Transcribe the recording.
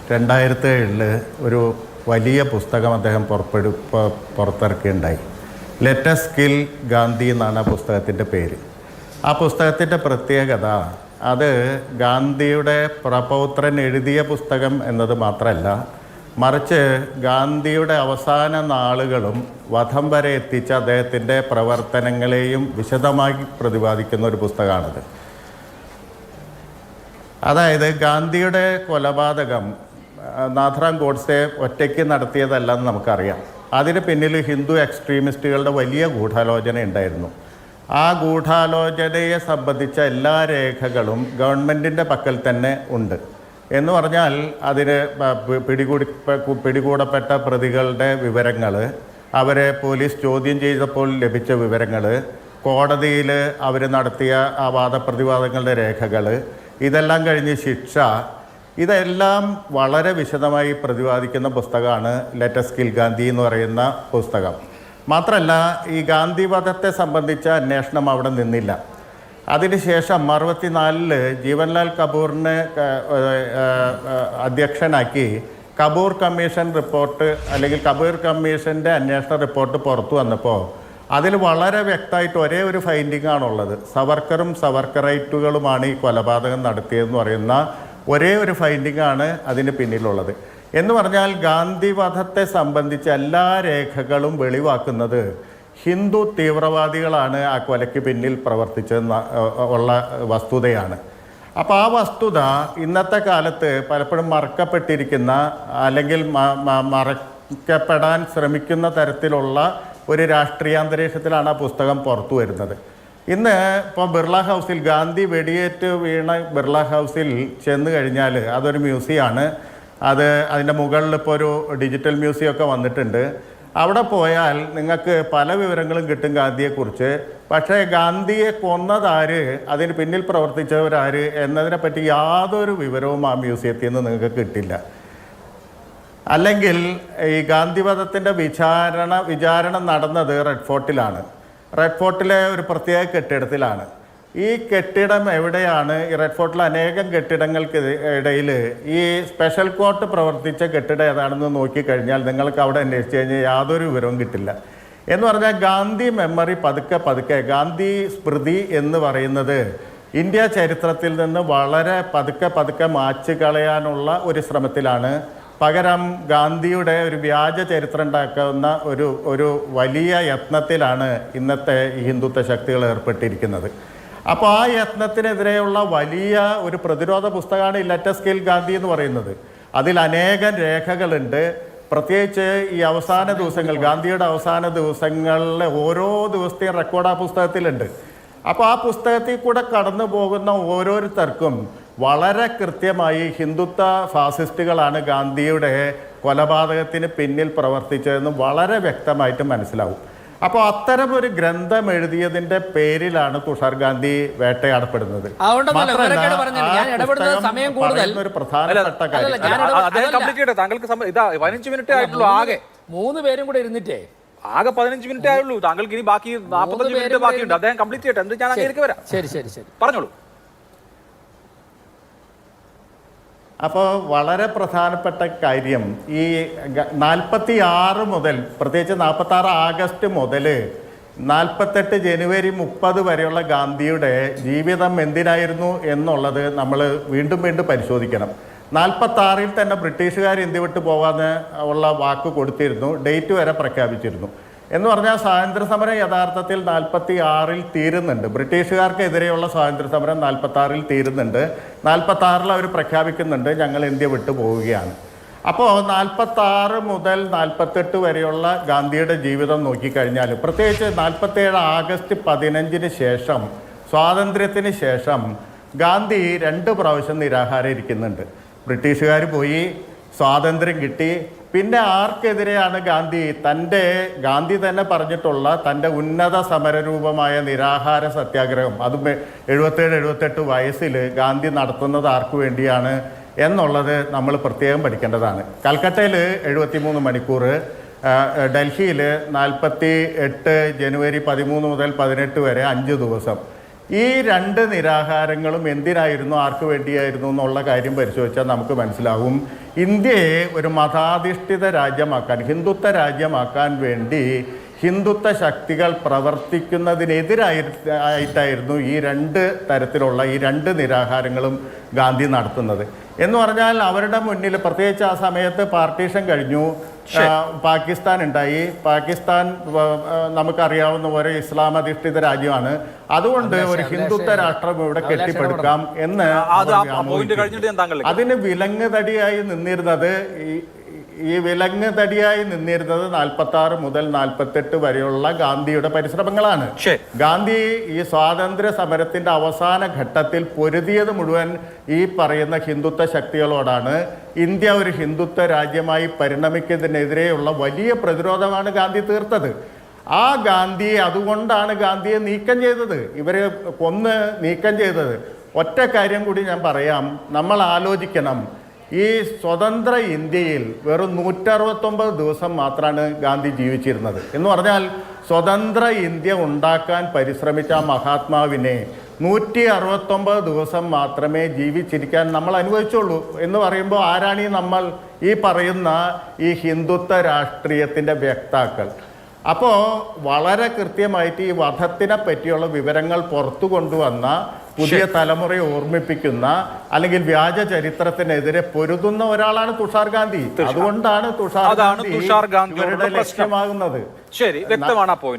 2007 ഒരു വലിയ പുസ്തകം അദ്ദേഹം പുറത്തിറക്കുകയുണ്ടായി. ലെറ്റസ് കിൽ ഗാന്ധി എന്നാണ് ആ പുസ്തകത്തിൻ്റെ പേര്. ആ പുസ്തകത്തിൻ്റെ പ്രത്യേകത അത് ഗാന്ധിയുടെ പ്രപൗത്രൻ എഴുതിയ പുസ്തകം എന്നത് മാത്രമല്ല, മറിച്ച് ഗാന്ധിയുടെ അവസാന നാളുകളും വധം വരെ എത്തിച്ച അദ്ദേഹത്തിൻ്റെ പ്രവർത്തനങ്ങളെയും വിശദമായി പ്രതിപാദിക്കുന്ന ഒരു പുസ്തകമാണിത്. അതായത് ഗാന്ധിയുടെ കൊലപാതകം നാഥറാം ഗോഡ്സെ ഒറ്റയ്ക്ക് നടത്തിയതല്ലെന്ന് നമുക്കറിയാം. അതിന് പിന്നിൽ ഹിന്ദു എക്സ്ട്രീമിസ്റ്റുകളുടെ വലിയ ഗൂഢാലോചന ഉണ്ടായിരുന്നു. ആ ഗൂഢാലോചനയെ സംബന്ധിച്ച എല്ലാ രേഖകളും ഗവൺമെൻറ്റിൻ്റെ പക്കൽ തന്നെ ഉണ്ട്. എന്ന് പറഞ്ഞാൽ അതിന് പിടികൂടപ്പെട്ട പ്രതികളുടെ വിവരങ്ങൾ, അവരെ പോലീസ് ചോദ്യം ചെയ്തപ്പോൾ ലഭിച്ച വിവരങ്ങൾ, കോടതിയിൽ അവർ നടത്തിയ ആ വാദപ്രതിവാദങ്ങളുടെ രേഖകൾ, ഇതെല്ലാം കഴിഞ്ഞ് ശിക്ഷ, ഇതെല്ലാം വളരെ വിശദമായി പ്രതിപാദിക്കുന്ന പുസ്തകമാണ് ലെറ്റസ് കിൽ ഗാന്ധി എന്ന് പറയുന്ന പുസ്തകം. മാത്രമല്ല, ഈ ഗാന്ധി വധത്തെ സംബന്ധിച്ച അന്വേഷണം അവിടെ നിന്നില്ല. അതിനുശേഷം 64 ജീവൻലാൽ കപൂറിനെ അധ്യക്ഷനാക്കി കപൂർ കമ്മീഷൻ റിപ്പോർട്ട് അല്ലെങ്കിൽ കപൂർ കമ്മീഷൻ്റെ അന്വേഷണ റിപ്പോർട്ട് പുറത്തു വന്നപ്പോൾ അതിൽ വളരെ വ്യക്തമായിട്ട് ഒരേ ഒരു ഫൈൻഡിംഗ് ആണുള്ളത്. സവർക്കറും സവർക്കറൈറ്റുകളുമാണ് ഈ കൊലപാതകം നടത്തിയതെന്ന് പറയുന്ന ഒരേ ഒരു ഫൈൻഡിംഗ് ആണ് അതിന് പിന്നിലുള്ളത്. എന്ന് പറഞ്ഞാൽ ഗാന്ധി വധത്തെ സംബന്ധിച്ച് എല്ലാ രേഖകളും വെളിവാക്കുന്നത് ഹിന്ദു തീവ്രവാദികളാണ് ആ കൊലയ്ക്ക് പിന്നിൽ പ്രവർത്തിച്ചെന്ന ഉള്ള വസ്തുതയാണ്. അപ്പോൾ ആ വസ്തുത ഇന്നത്തെ കാലത്ത് പലപ്പോഴും മറക്കപ്പെട്ടിരിക്കുന്ന അല്ലെങ്കിൽ മറക്കപ്പെടാൻ ശ്രമിക്കുന്ന തരത്തിലുള്ള ഒരു രാഷ്ട്രീയാന്തരീക്ഷത്തിലാണ് ആ പുസ്തകം പുറത്തു വരുന്നത്. ഇന്ന് ഇപ്പോൾ ബിർള ഹൗസിൽ ഗാന്ധി വെടിയേറ്റ് വീണ ബിർള ഹൗസിൽ ചെന്ന് കഴിഞ്ഞാൽ അതൊരു മ്യൂസിയമാണ്. അതിൻ്റെ മുകളിൽ ഇപ്പോൾ ഒരു ഡിജിറ്റൽ മ്യൂസിയം ഒക്കെ വന്നിട്ടുണ്ട്. അവിടെ പോയാൽ നിങ്ങൾക്ക് പല വിവരങ്ങളും കിട്ടും ഗാന്ധിയെക്കുറിച്ച്. പക്ഷേ ഗാന്ധിയെ കൊന്നതാര്, അതിന് പിന്നിൽ പ്രവർത്തിച്ചവരാര് എന്നതിനെപ്പറ്റി യാതൊരു വിവരവും ആ മ്യൂസിയത്തിൽ നിന്ന് നിങ്ങൾക്ക് കിട്ടില്ല. അല്ലെങ്കിൽ ഈ ഗാന്ധിവധത്തിൻ്റെ വിചാരണ നടന്നത് റെഡ് ഫോർട്ടിലാണ്. റെഡ് ഫോർട്ടിലെ ഒരു പ്രത്യേക കെട്ടിടത്തിലാണ്. ഈ കെട്ടിടം എവിടെയാണ്? ഈ റെഡ് ഫോർട്ടിലെ അനേകം കെട്ടിടങ്ങൾക്ക് ഇടയിൽ ഈ സ്പെഷ്യൽ കോർട്ട് പ്രവർത്തിച്ച കെട്ടിടം ഏതാണെന്ന് നോക്കിക്കഴിഞ്ഞാൽ നിങ്ങൾക്ക് അവിടെ അന്വേഷിച്ച് കഴിഞ്ഞാൽ യാതൊരു വിവരവും കിട്ടില്ല. എന്ന് പറഞ്ഞാൽ ഗാന്ധി മെമ്മറി പതുക്കെ ഗാന്ധി സ്മൃതി എന്ന് പറയുന്നത് ഇന്ത്യ ചരിത്രത്തിൽ നിന്ന് വളരെ പതുക്കെ മായ്ച്ചു കളയാനുള്ള ഒരു ശ്രമത്തിലാണ്. പകരം ഗാന്ധിയുടെ ഒരു വ്യാജ ചരിത്രം ഉണ്ടാക്കുന്ന ഒരു വലിയ യത്നത്തിലാണ് ഇന്നത്തെ ഹിന്ദുത്വ ശക്തികൾ ഏർപ്പെട്ടിരിക്കുന്നത്. അപ്പോൾ ആ യത്നത്തിനെതിരെയുള്ള വലിയ ഒരു പ്രതിരോധ പുസ്തകമാണ് ഈ ലെറ്റസ് കിൽ ഗാന്ധി എന്ന് പറയുന്നത്. അതിൽ അനേകം രേഖകളുണ്ട്. പ്രത്യേകിച്ച് ഈ അവസാന ദിവസങ്ങൾ, ഗാന്ധിയുടെ അവസാന ദിവസങ്ങളിലെ ഓരോ ദിവസത്തെയും റെക്കോർഡ് ആ പുസ്തകത്തിലുണ്ട്. അപ്പോൾ ആ പുസ്തകത്തിൽ കൂടെ കടന്നു പോകുന്ന ഓരോരുത്തർക്കും വളരെ കൃത്യമായി ഹിന്ദുത്വ ഫാസിസ്റ്റുകളാണ് ഗാന്ധിയുടെ കൊലപാതകത്തിന് പിന്നിൽ പ്രവർത്തിച്ചതെന്ന് വളരെ വ്യക്തമായിട്ട് മനസ്സിലാവും. അപ്പോൾ അത്തരം ഒരു ഗ്രന്ഥം എഴുതിയതിന്റെ പേരിലാണ് തുഷാർ ഗാന്ധി വേട്ടയാടപ്പെടുന്നത്. ഒരു പ്രധാനപ്പെട്ട കാര്യം, താങ്കൾക്ക് 15 മിനിറ്റേ ആയിട്ടുള്ളൂ. ആകെ 3 പേരും കൂടെ ഇരുന്നിട്ടേ ആകെ 15 മിനിറ്റേ ആയുള്ളൂ. താങ്കൾക്ക് ഇനി ബാക്കി 45 മിനിറ്റ് ബാക്കിയുണ്ട്. അദ്ദേഹം കംപ്ലീറ്റ് ചെയ്യട്ടെ, എന്നിട്ട് ഞാൻ അങ്ങേക്ക് വരാം. ശരി പറഞ്ഞോളൂ. അപ്പോൾ വളരെ പ്രധാനപ്പെട്ട കാര്യം, ഈ 46 മുതൽ, പ്രത്യേകിച്ച് 46 ആഗസ്റ്റ് മുതൽ 48 ജനുവരി 30 വരെയുള്ള ഗാന്ധിയുടെ ജീവിതം എന്തിനായിരുന്നു എന്നുള്ളത് നമ്മൾ വീണ്ടും പരിശോധിക്കണം. 46-ൽ തന്നെ ബ്രിട്ടീഷുകാർ ഇന്ത്യ വിട്ട് പോകാൻ ഉള്ള വാക്ക് കൊടുത്തിരുന്നു, ഡേറ്റ് വരെ പ്രഖ്യാപിച്ചിരുന്നു. എന്ന് പറഞ്ഞാൽ സ്വാതന്ത്ര്യ സമരം യഥാർത്ഥത്തിൽ 46-ൽ തീരുന്നുണ്ട്. ബ്രിട്ടീഷുകാർക്കെതിരെയുള്ള സ്വാതന്ത്ര്യ സമരം 46-ൽ തീരുന്നുണ്ട്. 46-ൽ അവർ പ്രഖ്യാപിക്കുന്നുണ്ട് ഞങ്ങൾ ഇന്ത്യ വിട്ടു പോവുകയാണ്. അപ്പോൾ 46 മുതൽ 48 വരെയുള്ള ഗാന്ധിയുടെ ജീവിതം നോക്കിക്കഴിഞ്ഞാൽ, പ്രത്യേകിച്ച് 47 ആഗസ്റ്റ് 15-ന് ശേഷം, സ്വാതന്ത്ര്യത്തിന് ശേഷം ഗാന്ധി 2 പ്രാവശ്യം നിരാഹാരം ഇരിക്കുന്നുണ്ട്. ബ്രിട്ടീഷുകാർ പോയി, സ്വാതന്ത്ര്യം കിട്ടി. പിന്നെ ആർക്കെതിരെയാണ് ഗാന്ധി തന്നെ പറഞ്ഞിട്ടുള്ള തൻ്റെ ഉന്നത സമരരൂപമായ നിരാഹാര സത്യാഗ്രഹം, അതും 77-78 വയസ്സിൽ ഗാന്ധി നടത്തുന്നത് ആർക്കു വേണ്ടിയാണ് എന്നുള്ളത് നമ്മൾ പ്രത്യേകം പഠിക്കേണ്ടതാണ്. കൽക്കട്ടയിൽ 73 മണിക്കൂർ, ഡൽഹിയിൽ 48 ജനുവരി 13 മുതൽ 18 വരെ 5 ദിവസം. ഈ രണ്ട് നിരാഹാരങ്ങളും എന്തിനായിരുന്നു, ആർക്ക് വേണ്ടിയായിരുന്നു എന്നുള്ള കാര്യം പരിശോധിച്ചാൽ നമുക്ക് മനസ്സിലാവും. ഇന്ത്യയെ ഒരു മതാധിഷ്ഠിത രാജ്യമാക്കാൻ, ഹിന്ദുത്വ രാജ്യമാക്കാൻ വേണ്ടി ഹിന്ദുത്വ ശക്തികൾ പ്രവർത്തിക്കുന്നതിനെതിരായിട്ടായിരുന്നു ഈ രണ്ട് തരത്തിലുള്ള ഈ രണ്ട് നിരാഹാരങ്ങളും ഗാന്ധി നടത്തുന്നത്. എന്ന് പറഞ്ഞാൽ അവരുടെ മുന്നിൽ, പ്രത്യേകിച്ച് ആ സമയത്ത് പാർട്ടീഷൻ കഴിഞ്ഞു, പാകിസ്ഥാൻ ഉണ്ടായി. പാകിസ്ഥാൻ നമുക്കറിയാവുന്ന പോലെ ഇസ്ലാം അധിഷ്ഠിത രാജ്യമാണ്. അതുകൊണ്ട് ഒരു ഹിന്ദുത്വ രാഷ്ട്രം ഇവിടെ കെട്ടിപ്പടുക്കാം എന്ന് അതിന് വിലങ്ങുതടിയായി നിന്നിരുന്നത് ഈ വിലങ്ങുതടിയായി നിന്നിരുന്നത് 46 മുതൽ 48 വരെയുള്ള ഗാന്ധിയുടെ പരിശ്രമങ്ങളാണ്. ഗാന്ധി ഈ സ്വാതന്ത്ര്യ സമരത്തിന്റെ അവസാന ഘട്ടത്തിൽ പൊരുതിയത് മുഴുവൻ ഈ പറയുന്ന ഹിന്ദുത്വ ശക്തികളോടാണ്. ഇന്ത്യ ഒരു ഹിന്ദുത്വ രാജ്യമായി പരിണമിക്കുന്നതിനെതിരെയുള്ള വലിയ പ്രതിരോധമാണ് ഗാന്ധി തീർത്തത്. ആ ഗാന്ധിയെ, അതുകൊണ്ടാണ് ഗാന്ധിയെ നീക്കം ചെയ്തത്, ഇവരെ കൊന്ന് നീക്കം ചെയ്തത്. ഒറ്റ കാര്യം കൂടി ഞാൻ പറയാം. നമ്മൾ ആലോചിക്കണം, ഈ സ്വതന്ത്ര ഇന്ത്യയിൽ വെറും 169 ദിവസം മാത്രമാണ് ഗാന്ധി ജീവിച്ചിരുന്നത്. എന്ന് പറഞ്ഞാൽ സ്വതന്ത്ര ഇന്ത്യ ഉണ്ടാക്കാൻ പരിശ്രമിച്ച മഹാത്മാവിനെ 169 ദിവസം മാത്രമേ ജീവിച്ചിരിക്കാൻ നമ്മൾ അനുഭവിച്ചുള്ളൂ. എന്ന് പറയുമ്പോൾ ആരാണ് നമ്മൾ ഈ പറയുന്ന ഈ ഹിന്ദുത്വ രാഷ്ട്രീയത്തിൻ്റെ വ്യക്താക്കൾ? അപ്പോൾ വളരെ കൃത്യമായിട്ട് ഈ വധത്തിനെ പറ്റിയുള്ള വിവരങ്ങൾ പുറത്തു കൊണ്ടുവന്ന, പുതിയ തലമുറയെ ഓർമ്മിപ്പിക്കുന്ന, അല്ലെങ്കിൽ വ്യാജ ചരിത്രത്തിനെതിരെ പൊരുതുന്ന ഒരാളാണ് തുഷാർ ഗാന്ധി. അതുകൊണ്ടാണ് തുഷാർ ഗാന്ധി ഇവരുടെ ലക്ഷ്യമാകുന്നത്. ശരി, വ്യക്തമാണ് ആ പോയിന്റ്.